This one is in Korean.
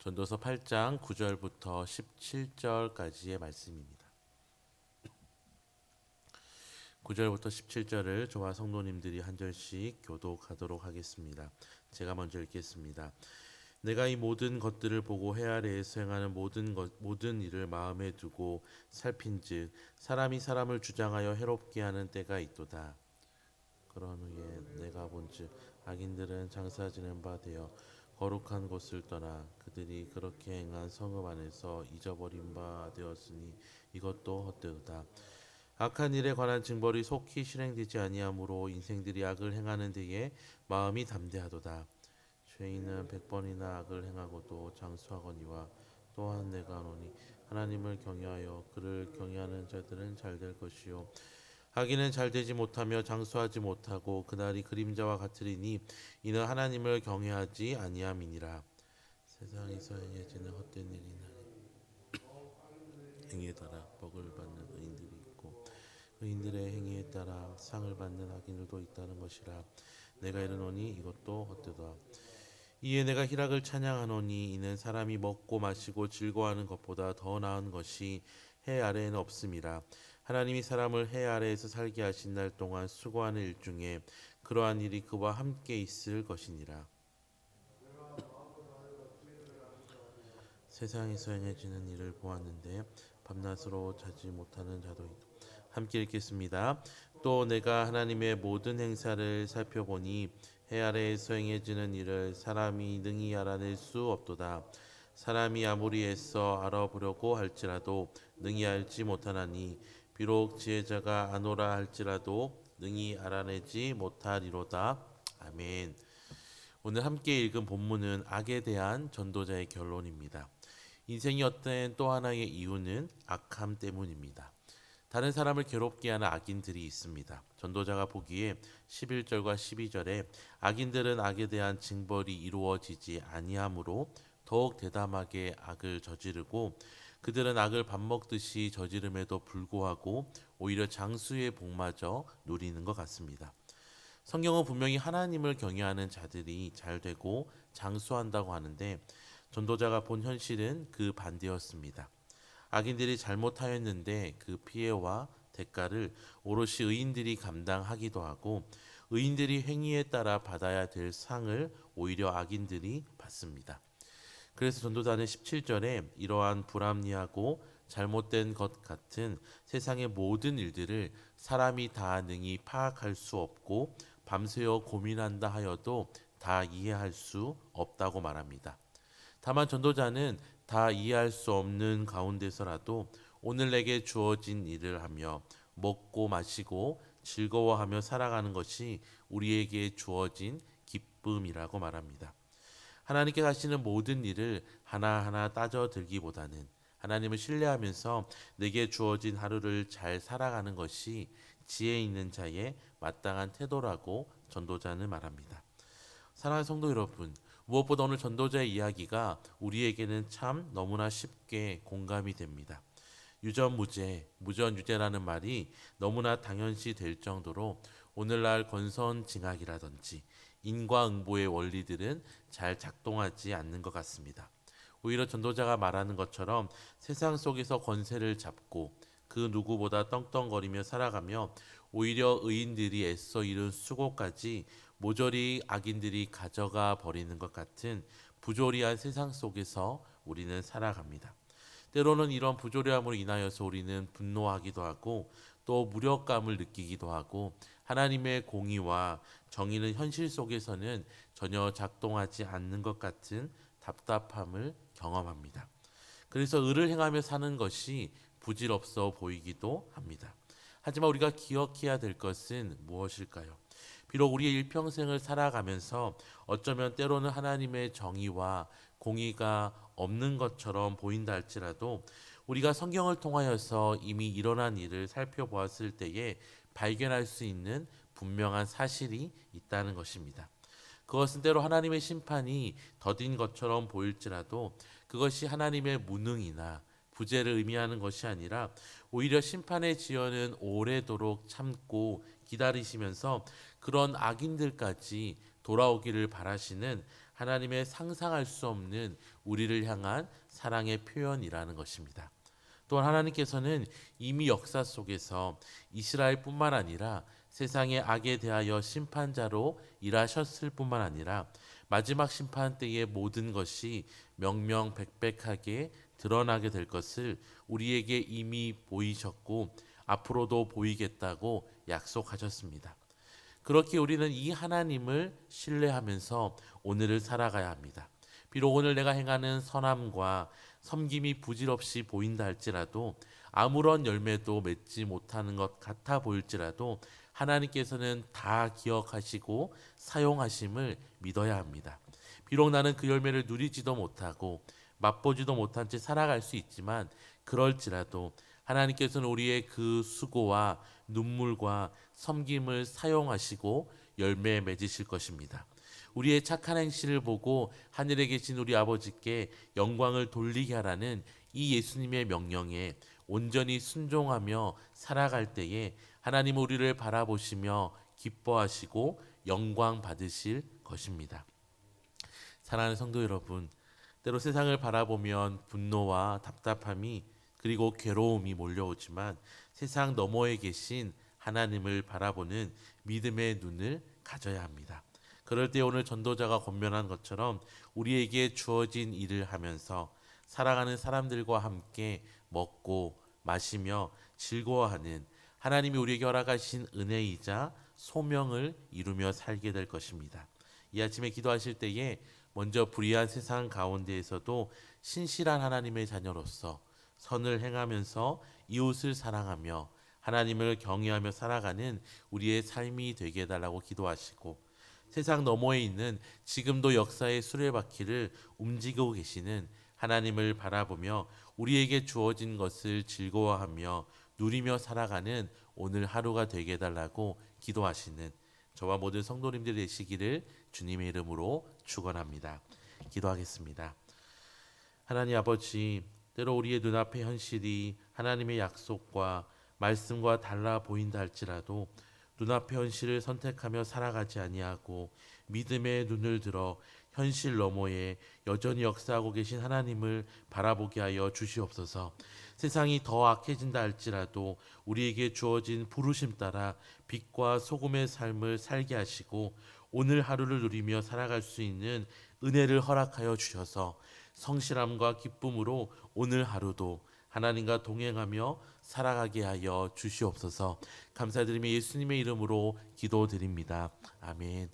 전도서 8장 9절부터 17절까지의 말씀입니다. 9절부터 17절을 저와 성도님들이 한 절씩 교독하도록 하겠습니다. 제가 먼저 읽겠습니다. 내가 이 모든 것들을 보고 해 아래에서 행하는 모든 일을 마음에 두고 살핀즉 사람이 사람을 주장하여 해롭게 하는 때가 있도다. 그런 후에 내가 본즉 악인들은 장사 지는 바 되어 거룩한 곳을 떠나 그들이 그렇게 행한 성읍 안에서 잊어버린 바 되었으니 이것도 헛되도다. 악한 일에 관한 징벌이 속히 실행되지 아니하므로 인생들이 악을 행하는 데에 마음이 담대하도다. 죄인은 100번이나 악을 행하고도 장수하거니와 또한 내가 하노니 하나님을 경외하여 그를 경외하는 자들은 잘될 것이요 악인은 잘되지 못하며 장수하지 못하고 그날이 그림자와 같으리니 이는 하나님을 경외하지 아니함이니라. 세상에서 행해지는 헛된 일이나 행위에 따라 복을 받는 의인들이 있고 의인들의 행위에 따라 상을 받는 악인들도 있다는 것이라. 내가 이르노니 이것도 헛되다. 이에 내가 희락을 찬양하노니 이는 사람이 먹고 마시고 즐거워하는 것보다 더 나은 것이 해 아래에는 없음이라. 하나님이 사람을 해 아래에서 살게 하신 날 동안 수고하는 일 중에 그러한 일이 그와 함께 있을 것이니라. 세상에서 행해지는 일을 보았는데 밤낮으로 자지 못하는 자도 있고 함께 읽겠습니다. 또 내가 하나님의 모든 행사를 살펴보니 해 아래에서 행해지는 일을 사람이 능히 알아낼 수 없도다. 사람이 아무리 애써 알아보려고 할지라도 능히 알지 못하나니 비록 지혜자가 아노라 할지라도 능히 알아내지 못하리로다. 아멘. 오늘 함께 읽은 본문은 악에 대한 전도자의 결론입니다. 인생이 어떤 또 하나의 이유는 악함 때문입니다. 다른 사람을 괴롭게 하는 악인들이 있습니다. 전도자가 보기에 11절과 12절에 악인들은 악에 대한 징벌이 이루어지지 아니하므로 더욱 대담하게 악을 저지르고 그들은 악을 밥 먹듯이 저지름에도 불구하고 오히려 장수의 복마저 누리는 것 같습니다. 성경은 분명히 하나님을 경외하는 자들이 잘되고 장수한다고 하는데 전도자가 본 현실은 그 반대였습니다. 악인들이 잘못하였는데 그 피해와 대가를 오롯이 의인들이 감당하기도 하고 의인들이 행위에 따라 받아야 될 상을 오히려 악인들이 받습니다. 그래서 전도자는 17절에 이러한 불합리하고 잘못된 것 같은 세상의 모든 일들을 사람이 다 능히 파악할 수 없고 밤새워 고민한다 하여도 다 이해할 수 없다고 말합니다. 다만 전도자는 다 이해할 수 없는 가운데서라도 오늘 내게 주어진 일을 하며 먹고 마시고 즐거워하며 살아가는 것이 우리에게 주어진 기쁨이라고 말합니다. 하나님께 하시는 모든 일을 하나하나 따져 들기보다는 하나님을 신뢰하면서 내게 주어진 하루를 잘 살아가는 것이 지혜 있는 자의 마땅한 태도라고 전도자는 말합니다. 사랑하는 성도 여러분, 무엇보다 오늘 전도자의 이야기가 우리에게는 참 너무나 쉽게 공감이 됩니다. 유전무죄, 무전유죄라는 말이 너무나 당연시 될 정도로 오늘날 권선징악이라든지 인과응보의 원리들은 잘 작동하지 않는 것 같습니다. 오히려 전도자가 말하는 것처럼 세상 속에서 권세를 잡고 그 누구보다 떵떵거리며 살아가며 오히려 의인들이 애써 이룬 수고까지 모조리 악인들이 가져가 버리는 것 같은 부조리한 세상 속에서 우리는 살아갑니다. 때로는 이런 부조리함으로 인하여서 우리는 분노하기도 하고 또 무력감을 느끼기도 하고 하나님의 공의와 정의는 현실 속에서는 전혀 작동하지 않는 것 같은 답답함을 경험합니다. 그래서 의를 행하며 사는 것이 부질없어 보이기도 합니다. 하지만 우리가 기억해야 될 것은 무엇일까요? 비록 우리의 일평생을 살아가면서 어쩌면 때로는 하나님의 정의와 공의가 없는 것처럼 보인다 할지라도 우리가 성경을 통하여서 이미 일어난 일을 살펴보았을 때에 발견할 수 있는 분명한 사실이 있다는 것입니다. 그것은 때로 하나님의 심판이 더딘 것처럼 보일지라도 그것이 하나님의 무능이나 부재를 의미하는 것이 아니라 오히려 심판의 지연은 오래도록 참고 기다리시면서 그런 악인들까지 돌아오기를 바라시는 하나님의 상상할 수 없는 우리를 향한 사랑의 표현이라는 것입니다. 또한 하나님께서는 이미 역사 속에서 이스라엘뿐만 아니라 세상의 악에 대하여 심판자로 일하셨을 뿐만 아니라 마지막 심판 때의 모든 것이 명명백백하게 드러나게 될 것을 우리에게 이미 보이셨고 앞으로도 보이겠다고 약속하셨습니다. 그렇게 우리는 이 하나님을 신뢰하면서 오늘을 살아가야 합니다. 비록 오늘 내가 행하는 선함과 섬김이 부질없이 보인다 할지라도 아무런 열매도 맺지 못하는 것 같아 보일지라도 하나님께서는 다 기억하시고 사용하심을 믿어야 합니다. 비록 나는 그 열매를 누리지도 못하고 맛보지도 못한 채 살아갈 수 있지만 그럴지라도 하나님께서는 우리의 그 수고와 눈물과 섬김을 사용하시고 열매 맺으실 것입니다. 우리의 착한 행실을 보고 하늘에 계신 우리 아버지께 영광을 돌리게 하라는 이 예수님의 명령에 온전히 순종하며 살아갈 때에 하나님 우리를 바라보시며 기뻐하시고 영광 받으실 것입니다. 사랑하는 성도 여러분, 때로 세상을 바라보면 분노와 답답함이 그리고 괴로움이 몰려오지만 세상 너머에 계신 하나님을 바라보는 믿음의 눈을 가져야 합니다. 그럴 때 오늘 전도자가 권면한 것처럼 우리에게 주어진 일을 하면서 살아가는 사람들과 함께 먹고 마시며 즐거워하는 하나님이 우리에게 허락하신 은혜이자 소명을 이루며 살게 될 것입니다. 이 아침에 기도하실 때에 먼저 불의한 세상 가운데에서도 신실한 하나님의 자녀로서 선을 행하면서 이웃을 사랑하며 하나님을 경외하며 살아가는 우리의 삶이 되게 해달라고 기도하시고 세상 너머에 있는 지금도 역사의 수레바퀴를 움직이고 계시는 하나님을 바라보며 우리에게 주어진 것을 즐거워하며 누리며 살아가는 오늘 하루가 되게 해달라고 기도하시는 저와 모든 성도님들 되시기를 주님의 이름으로 축원합니다. 기도하겠습니다. 하나님 아버지, 때로 우리의 눈앞의 현실이 하나님의 약속과 말씀과 달라 보인다 할지라도 눈앞의 현실을 선택하며 살아가지 아니하고 믿음의 눈을 들어 현실 너머에 여전히 역사하고 계신 하나님을 바라보게 하여 주시옵소서. 세상이 더 악해진다 할지라도 우리에게 주어진 부르심 따라 빛과 소금의 삶을 살게 하시고 오늘 하루를 누리며 살아갈 수 있는 은혜를 허락하여 주셔서 성실함과 기쁨으로 오늘 하루도 하나님과 동행하며 살아가게 하여 주시옵소서. 감사드리며 예수님의 이름으로 기도드립니다. 아멘.